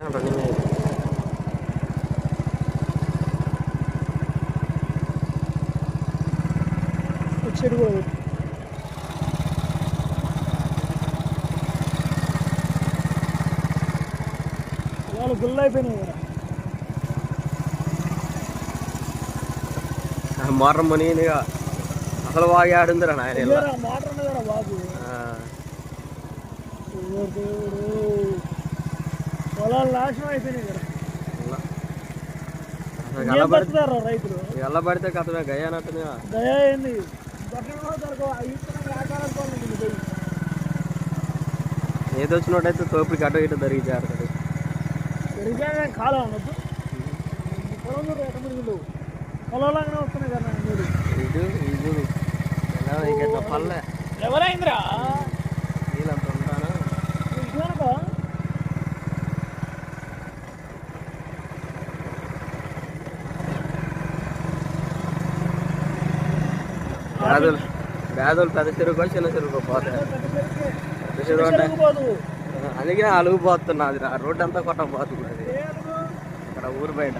గుళ్ళు అయిపోయినాయి కదా మోటార్ మునిగిగా అసలు బాగా ఆడుందిరా నాయన మోటార్ ఉంది కదా బాబు పొలాలు నాశనం అయిపోయినాయి కదా రైతులు ఎలా పడితే కథమే గయానట్టుగా దయా ఏంది ఏది వచ్చినట్టయితే తోపుడికి అటు ఇటు జరిగి చేరుతాడు జరిగే కాలం ఉండదు పొలంలాగానే వస్తున్నాయి కదా ఇది ఇది ఎలా పల్లె ఎవరైందిరా నీళ్ళంత ఉంటాను వ్యాధులు పెద్ద చెరువుకో చిన్న చెరువుకో పోతాయి పెద్ద చెరువు అంటే అందుకే అలుగుపోతున్నది రోడ్డు అంతా కొట్టకపోతుంది అది ఇక్కడ ఊరు బయట